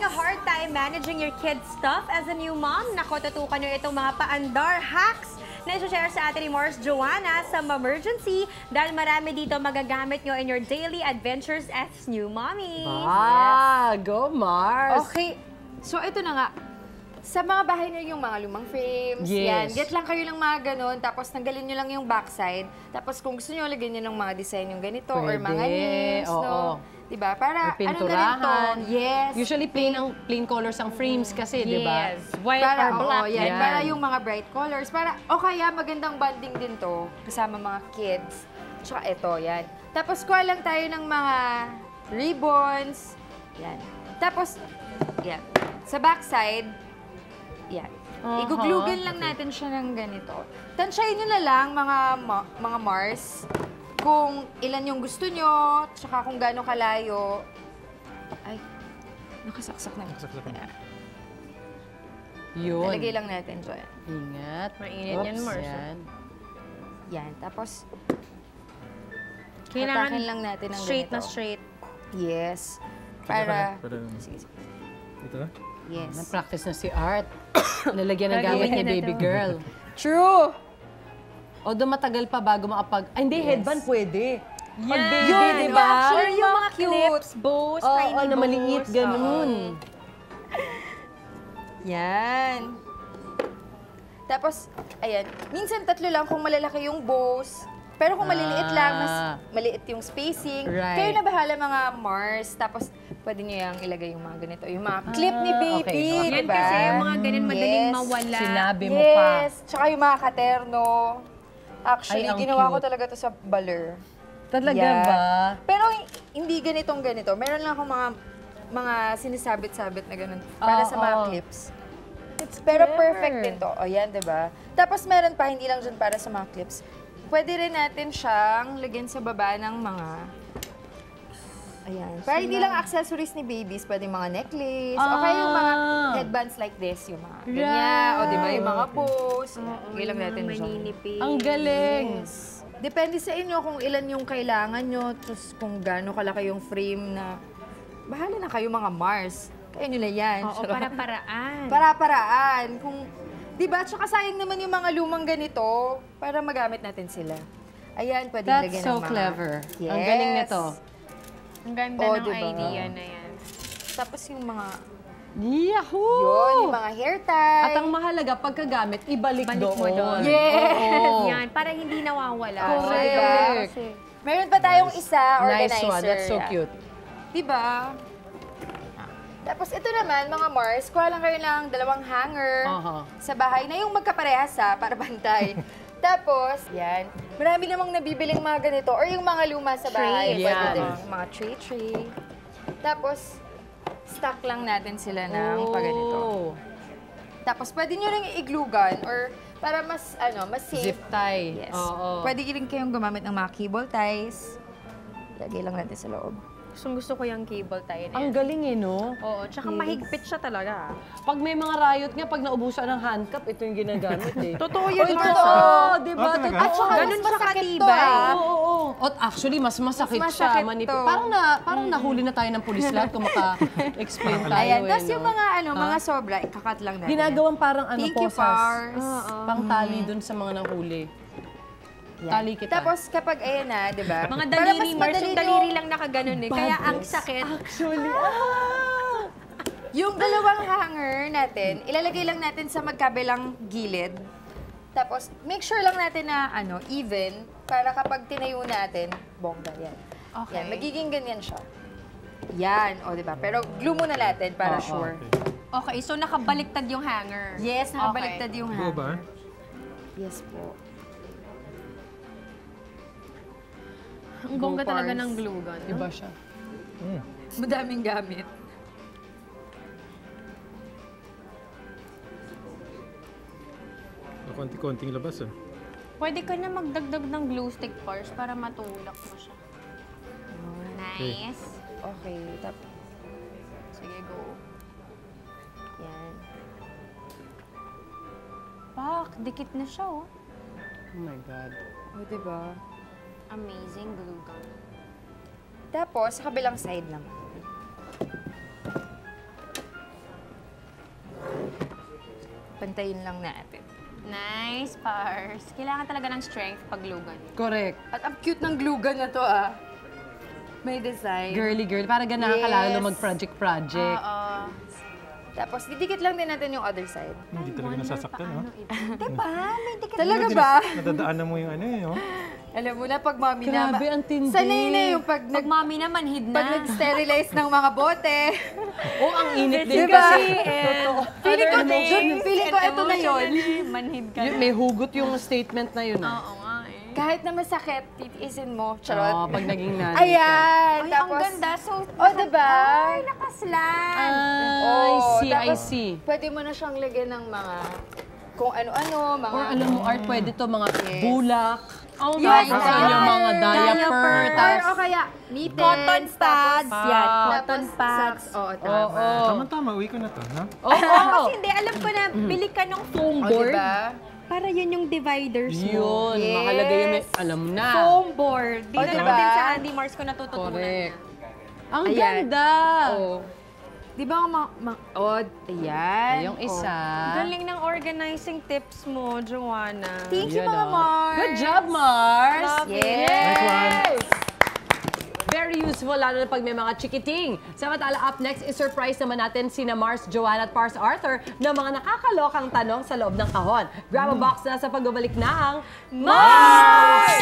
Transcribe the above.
a hard time managing your kids' stuff as a new mom? Nako, tutukan nyo itong mga paandar hacks na i-share sa atin ni Mars Joanna sa Emergency dahil marami dito magagamit nyo in your daily adventures as new mommies. Go Mars! Okay, so ito na nga. Sa mga bahay niyo yung mga lumang frames, yan. Get lang kayo ng mga ganun, tapos tanggalin nyo lang yung backside. Tapos kung gusto nyo, lagyan nyo ng mga design yung ganito or mga names, no? Diba? Para ano na rin to? Yes. Usually plain colors ang frames kasi, diba? Yes. White or black. Yan. Para yung mga bright colors. Para, o kaya magandang bonding din to kasama mga kids. Tsaka ito, yan. Tapos kuha lang tayo ng mga ribbons. Yan. Tapos, yan. Sa backside, yan. Iguglugan lang natin siya ng ganito. Tansyahin nyo na lang, mga Mars, kung ilan yung gusto nyo, tsaka kung gaano kalayo. Ay, nakasaksak na. Yun. Nalagay lang natin dyan. Ingat. Mainit yan, Mars. Yan. Tapos, Kailangan hatakin lang natin ng straight ganito. na straight. Yes. Para... Sige. Ito? Yes. Na-practice na si Art. Nalagyan ng gamit ni baby girl. True! Although matagal pa bago makapag... Ay, hindi, headband pwede. Pag baby, Yun, di diba? ba? Or yung mga cute. clips, bows, Oo, tiny na maliit, bows. ganun. Yan. Tapos, ayan. Minsan tatlo lang kung malalaki yung bows. Pero kung maliliit lang, mas maliit yung spacing. Right. Kayo na bahala mga Mars. Tapos, pwede nyo yung ilagay yung mga ganito. Yung mga clip ni baby, okay. Yan diba? kasi yung mga ganun madaling mawala. Sinabi mo pa. Yes. Tsaka yung mga katerno. Actually, Ay, ang ginawa ko cute. talaga to sa baler. Talaga Yan. ba? Pero hindi ganitong ganito. Meron lang akong mga sinisabit-sabit na ganun para sa mga clips. Pero perfect din to. O yan, diba? Tapos meron pa, hindi lang dyan para sa mga clips. Pwede rin natin siyang lagyan sa baba ng mga... Ayan. Para hindi lang accessories ni babies, pwede mga necklace, o kaya yung mga headbands like this, yung mga ganyan, o diba, yung mga bows. Lagay lang natin dyan. Maninipid. Ang galing. Depende sa inyo kung ilan yung kailangan nyo, tapos kung gaano kalaki yung frame na... Bahala na kayo mga Mars. Kaya nyo na yan. Oo, para-paraan. Para-paraan. Kung, di ba? Tsaka sayang naman yung mga lumang ganito para magamit natin sila. Ayan, pwede That's lagyan so ng mga... clever. Yes. Ang galing nito. Ang ganda Oh, ng diba? idea na yan. Tapos yung mga... Yahoo! Yun, yung mga hair tie. At ang mahalaga, pagkagamit, ibalik Balik doon. mo doon. Yes! Oo. Yan, para hindi nawawala. Correct. Meron pa tayong isa, Nice organizer. one. That's so cute. Diba? Tapos ito naman, mga Mars, kuha lang kayo ng 2 hanger sa bahay na yung magkaparehas para bantay. Tapos, yan. Marami namang nabibiling mga ganito or yung mga luma sa bahay. Tray. Pwede Yan. din, mga tray. Tapos, stock lang natin sila ng ganito. Tapos, pwede nyo rin iglugan or para mas, mas safe. Zip tie. Yes. Oo. Pwede rin kayong gumamit ng mga cable ties. Lagay lang natin sa loob. Gusto ko yung cable tie na Ang yan. galing no? Oo, tsaka mahigpit siya talaga. Pag may mga riot nga, pag naubusan ng handcuff, ito yung ginagamit eh. Totoo yan, Oy, Mars. totoo, di ba? talaga? At saka Ganun mas siya masakit to, katibay. Oo. At actually, mas masakit Mas siya. masakit Manipis. to. Parang nahuli na tayo ng pulis lahat kung maka-explain tayo. Ayan, eh, tapos no? yung mga sobra, ikakat lang natin. Ginagawang parang Thank you, posas. Pars. Pang tali dun sa mga nahuli. Yan. Tali kita. Tapos kapag ayan na, di ba? Mga Para daliri, mas Mars, madali yung daliri nyo- lang nakaganon eh. Kaya ang sakit. Actually, Yung 2 hanger natin, ilalagay lang natin sa magkabilang gilid. Tapos, make sure lang natin na even para kapag tinayo natin, bongga yan. Okay. Yan, magiging ganyan siya. Yan, o diba? Pero glue muna natin para sure. Okay, so nakabaliktad yung hanger. Yes, nakabaliktad yung Go hanger. ba? Yes po. Ang bongga talaga Pars. ng glue gun. iba siya. Madaming gamit. Konti-konting labas ah. Pwede ka na magdagdag ng glue stick, Pars, para matulak mo siya. Nice. Okay, tapos, Sige, go. yan. Pak, dikit na siya, oh. Oh my God. O, diba? Amazing glue gun. Tapos, sa kabilang side naman. Pantayin lang natin. Nice, Pars. Kailangan talaga ng strength pag lugan. Correct. At ang cute ng glue gun na to, ah. May design. Girly girl. Para ganahan ka lalo Yes. mag-project-project. Tapos, didikit lang din natin yung other side. Hindi talaga nasasaktan, no? Diba? May ticket. Talaga ba? Nadadaanan mo yung ano eh, no? Alam mo na, pag mami na... Grabe, ang tindi. Sanay na yung pag, Pag mami na, manhid na. pag nag-sterilize ng mga bote. Oh, ang init din Diba? kasi. Feeling ko, things feeling ko ito na yun. Manhid ka. May hugot yung statement na yun. Oo nga eh. Kahit na masakit, titiisin mo. Oh, Charot. pag naging nanay. Ayan! Ay, ang ganda. So, Oh, diba? Ay, nakaslan. I see, I tapos, see. Pwede mo na siyang lagyan ng mga kung ano-ano, mga... Or alam mo, Art, pwede to mga bulak. Oh Yun, Tapos ayan. yung mga diaper. Or, Tapos, o kaya, mittens. Cotton pads. tapos- Yan, tapos cotton pads. socks. Oo, tama. Tama-tama, uwi ko na to, no? Kasi hindi, alam ko na, bili ka ng foam O, board. diba? Para yun yung dividers mo. Yun, Yes. mahalaga yun. Alam mo na. Foam board. Di O, na diba? naman din sa Andy Mars ko natututunan Correct. na. Ang Ayan. ganda. Oh. Di ba oh, ayan. Yung isa. Galing ng organizing tips mo, Joanna. Thank you, Yan, Mama oh. Mars. Good job, Mars. Love it. Yes. Nice one. Very useful, lalo na pag may mga chikiting. Samantala, up next, is-surprise naman natin sina Mars, Joanna at Pars Arthur ng mga nakakalokang tanong sa loob ng kahon. Grab a box na sa pagbabalik ng Mars!